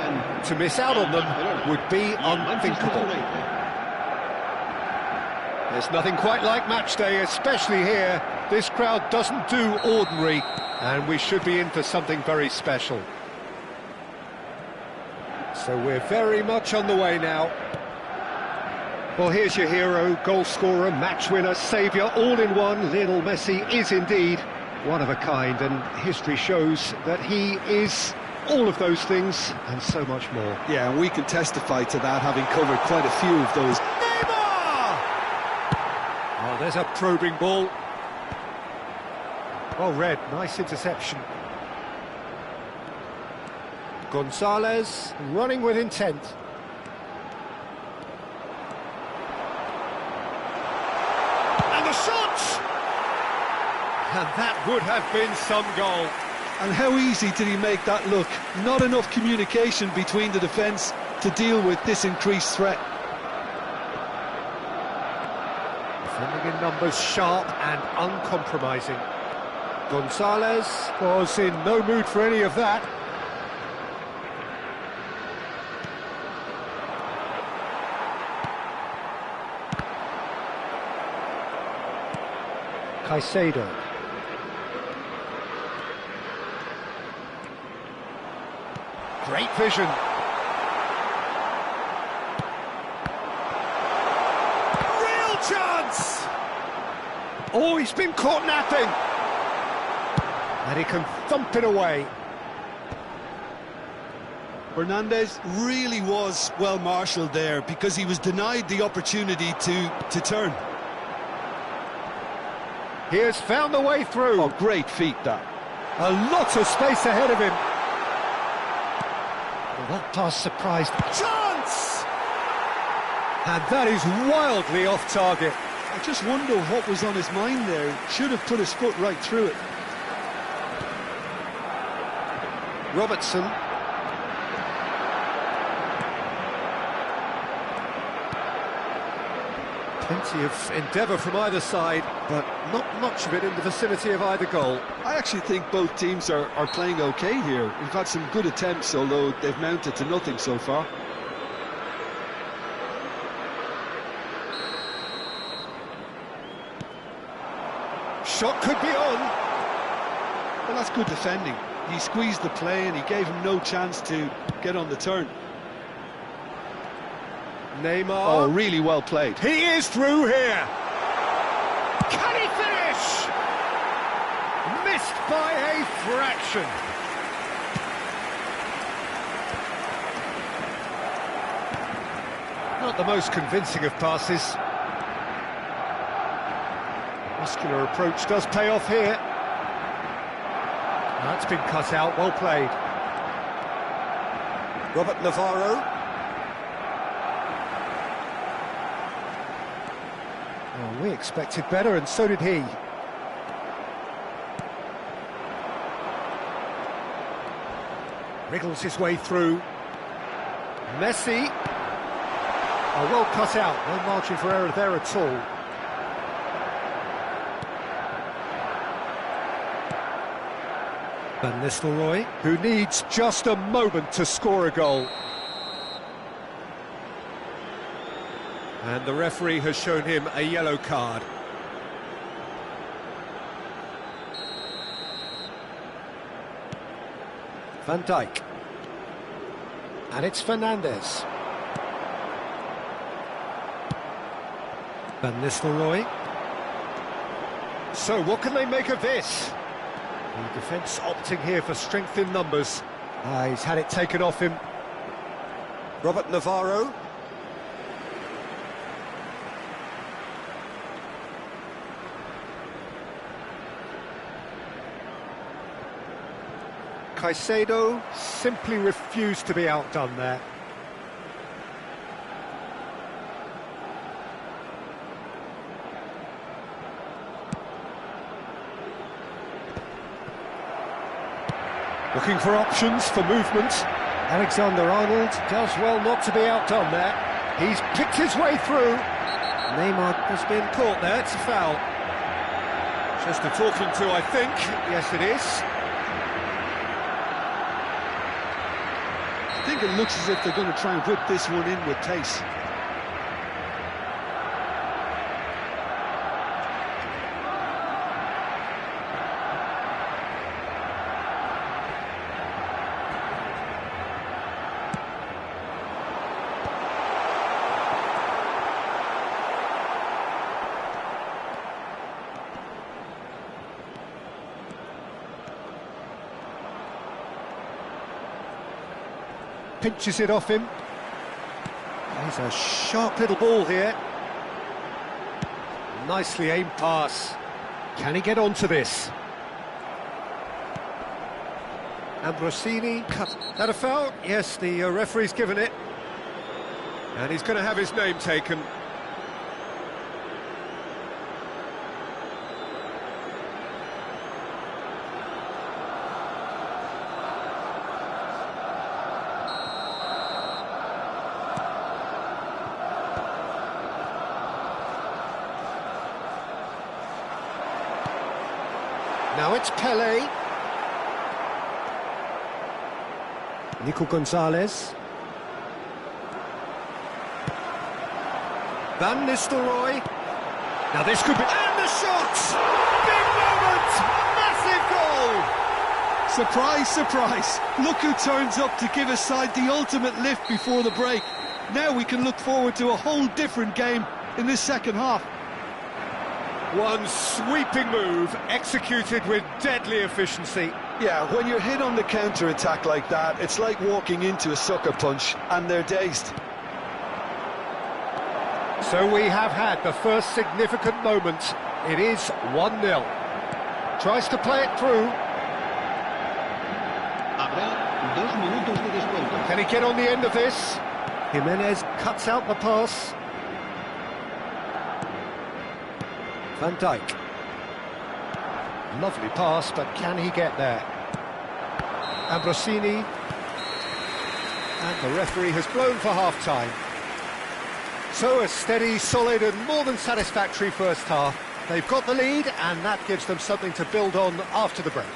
A: To miss out on them would be unthinkable. There's nothing quite like match day, especially here. This crowd doesn't do ordinary, and we should be in for something very special. So we're very much on the way now. Well, here's your hero, goal scorer, match winner, saviour, all in one. Lionel Messi is indeed one of a kind, and history shows that he is all of those things and so much more.
B: Yeah, and we can testify to that, having covered quite a few of those.
A: Neymar! Oh, there's a probing ball. Well read, nice interception. Gonzalez running with intent. And the shot! And that would have been some goal.
B: And how easy did he make that look? Not enough communication between the defence to deal with this increased threat.
A: Defending in numbers, sharp and uncompromising. Gonzalez was in no mood for any of that. Caicedo. Great vision. Real chance! Oh, he's been caught napping. And he can thump it away.
B: Fernandes really was well marshalled there because he was denied the opportunity to turn.
A: He has found the way through.
B: Oh, great feat, that.
A: A lot of space ahead of him. Well, that pass surprised. Chance! And that is wildly off target.
B: I just wonder what was on his mind there. He should have put his foot right through it.
A: Robertson. Plenty of endeavour from either side, but not much of it in the vicinity of either goal.
B: I actually think both teams are playing okay here. We've had some good attempts, although they've mounted to nothing so far.
A: Shot could be on.
B: Well, that's good defending. He squeezed the play and he gave him no chance to get on the turn.
A: Neymar.
B: Oh, really well played.
A: He is through here. Can he finish? Missed by a fraction. Not the most convincing of passes. Muscular approach does pay off here. That's been cut out, well played. Robert Navarro. Well, we expected better, and so did he. Wriggles his way through. Messi. Oh, well cut out, no margin for error there at all. Van Nistelrooy, who needs just a moment to score a goal. And the referee has shown him a yellow card. Van Dijk. And it's Fernandes. Van Nistelrooy. So what can they make of this? The defence opting here for strength in numbers. He's had it taken off him. Robert Navarro. Caicedo simply refused to be outdone there. Looking for options for movement. Alexander-Arnold does well not to be outdone there. He's picked his way through. Neymar has been caught there, it's a foul. Just a talking to, I think. Yes, it is.
B: I think it looks as if they're going to try and whip this one in with pace.
A: Pinches it off him. He's a sharp little ball here. Nicely aimed pass. Can he get onto this? Ambrosini cut. That a foul? Yes, the referee's given it. And he's going to have his name taken. Now it's Pele. Nico Gonzalez. Van Nistelrooy. Now this could be... And the shot! Big moment! Massive goal!
B: Surprise, surprise. Look who turns up to give his side the ultimate lift before the break. Now we can look forward to a whole different game in this second half.
A: One sweeping move, executed with deadly efficiency.
B: Yeah, when you're hit on the counter-attack like that, it's like walking into a sucker punch, and they're dazed.
A: So we have had the first significant moment. It is 1-0. Tries to play it through.
D: Habrá 2 minutos de descuento.
A: Can he get on the end of this? Jimenez cuts out the pass. Van Dijk. Lovely pass, but can he get there? Ambrosini. And the referee has blown for half-time. So a steady, solid and more than satisfactory first half. They've got the lead, and that gives them something to build on after the break.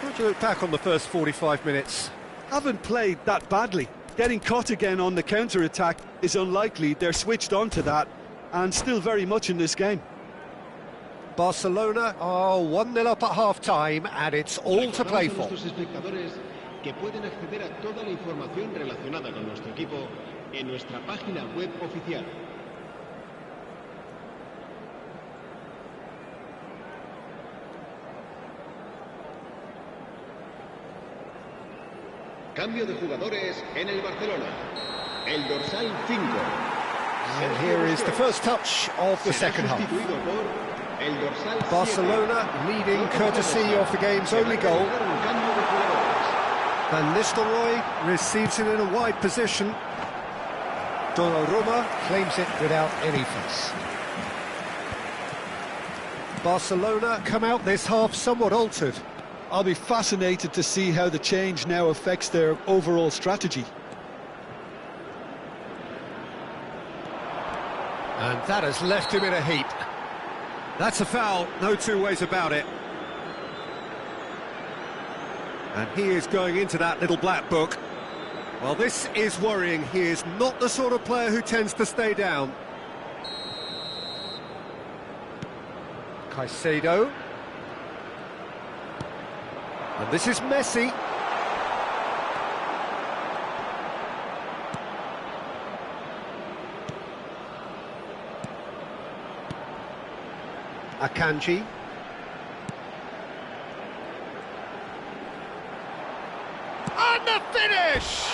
A: How do you look back on the first 45 minutes?
B: Haven't played that badly. Getting caught again on the counter-attack is unlikely. They're switched on to that, and still very much in this game.
A: Barcelona are 1-0 up at half-time, and it's all to play for.
D: Nuestros espectadores que pueden acceder a toda la información relacionada con nuestro equipo en nuestra página web oficial. Cambio de jugadores en el Barcelona. El dorsal 5.
A: And here is the first touch of the second half. Barcelona leading courtesy of the game's only goal. Van Nistelrooy receives it in a wide position. Donnarumma claims it without any fuss. Barcelona come out this half somewhat altered.
B: I'll be fascinated to see how the change now affects their overall strategy.
A: And that has left him in a heap. That's a foul, no two ways about it. And he is going into that little black book. Well, this is worrying. He is not the sort of player who tends to stay down. Caicedo. And this is Messi. Akanji. And the finish!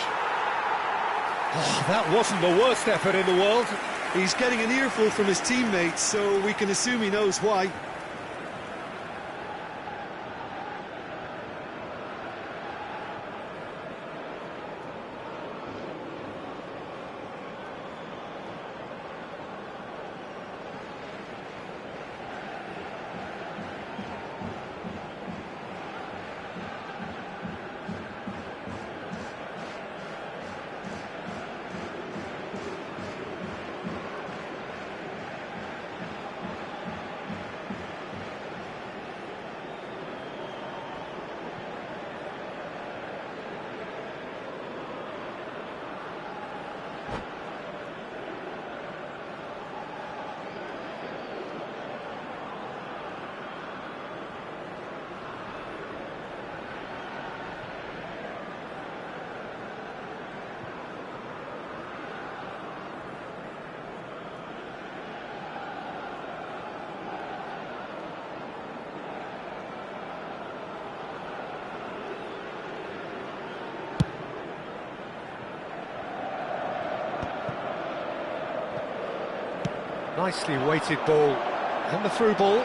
A: Oh, that wasn't the worst effort in the world.
B: He's getting an earful from his teammates, so we can assume he knows why.
A: Nicely weighted ball. And the through ball.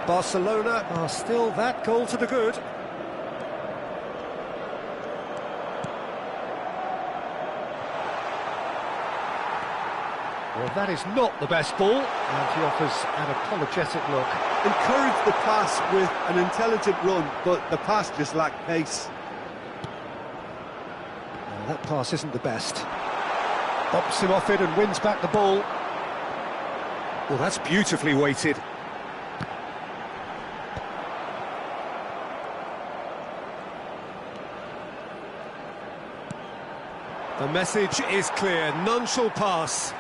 A: Barcelona are still that goal to the good. Well, that is not the best ball, and he offers an apologetic look.
B: Encourage the pass with an intelligent run, but the pass just lacked pace.
A: That pass isn't the best. Bops him off it and wins back the ball. Well, that's beautifully weighted. The message is clear, none shall pass.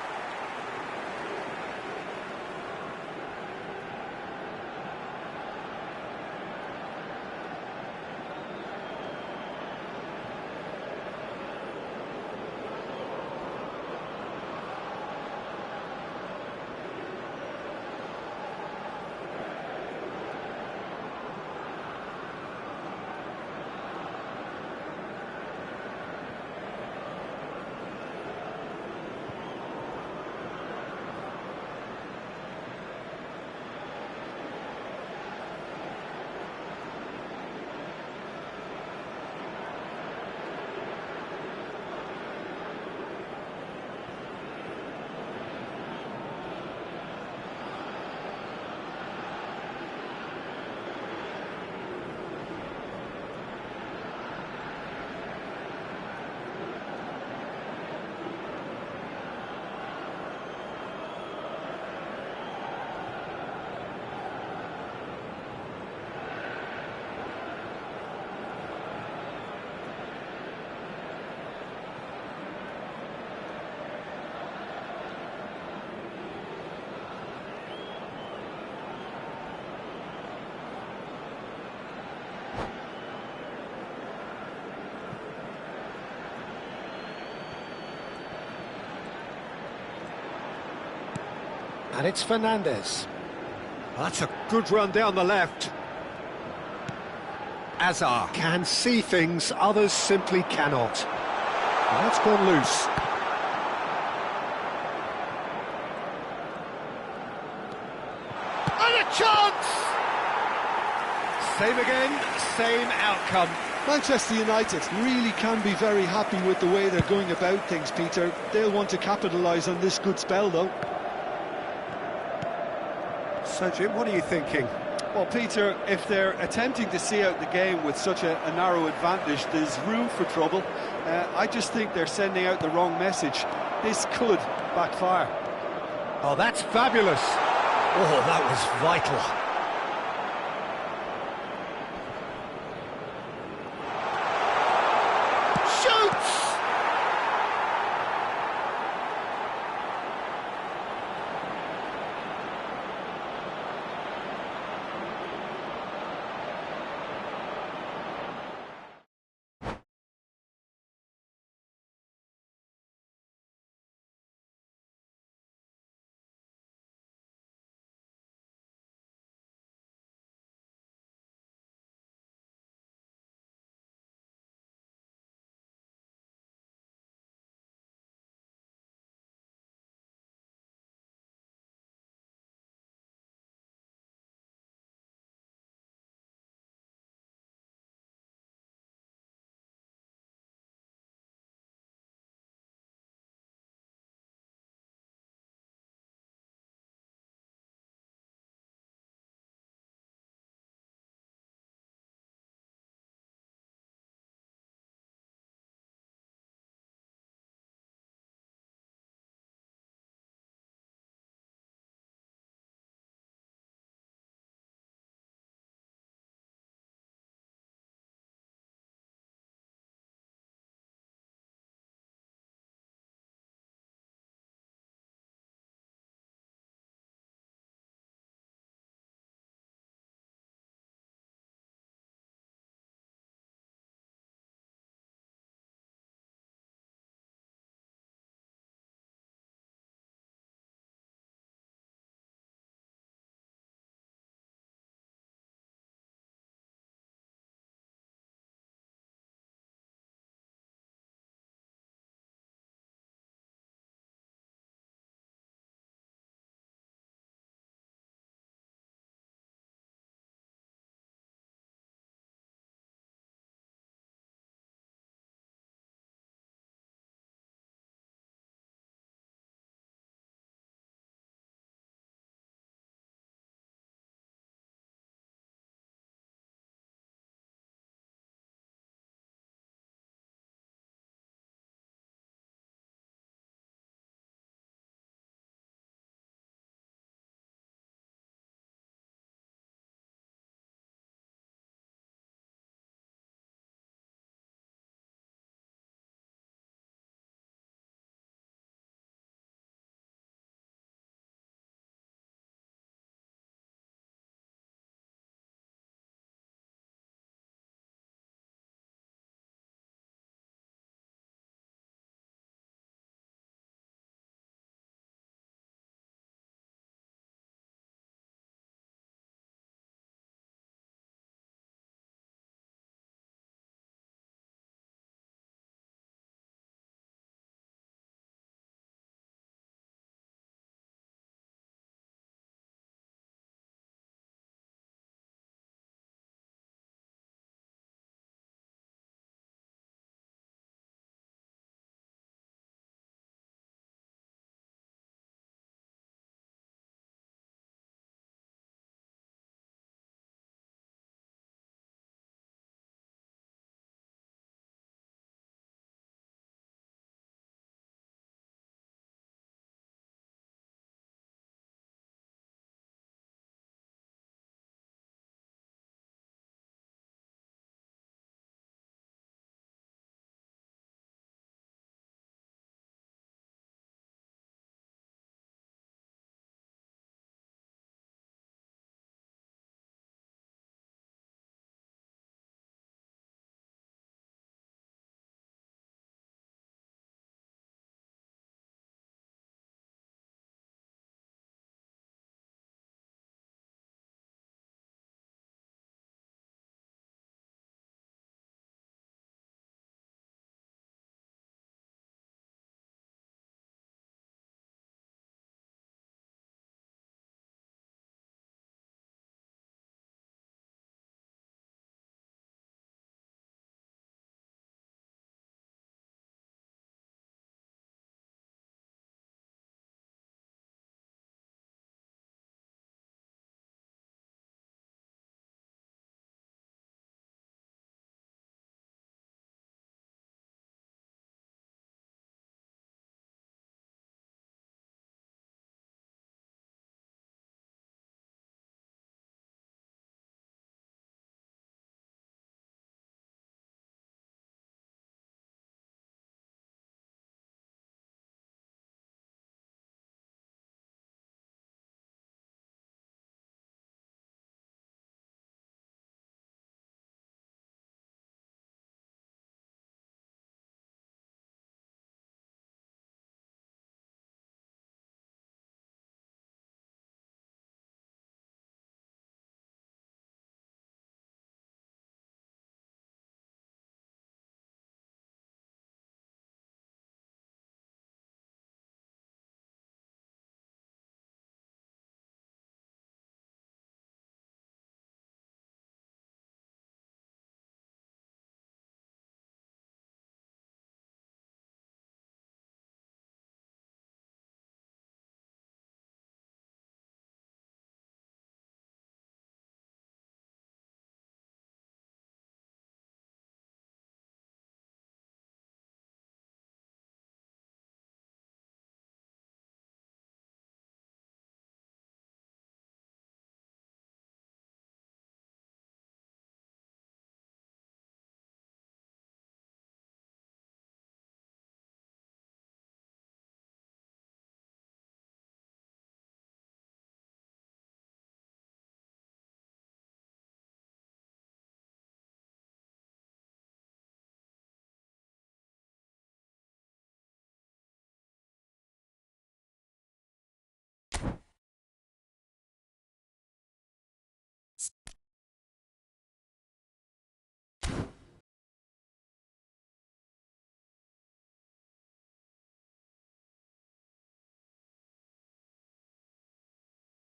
A: And it's Fernandez. That's a good run down the left. Azar can see things others simply cannot. And that's gone loose. And a chance! Same again, same outcome.
B: Manchester United really can be very happy with the way they're going about things, Peter. They'll want to capitalise on this good spell, though.
A: So, Jim, what are you thinking?
B: Well, Peter, if they're attempting to see out the game with such a narrow advantage, there's room for trouble. I just think they're sending out the wrong message. This could backfire.
A: Oh, that's fabulous. Oh, that was vital.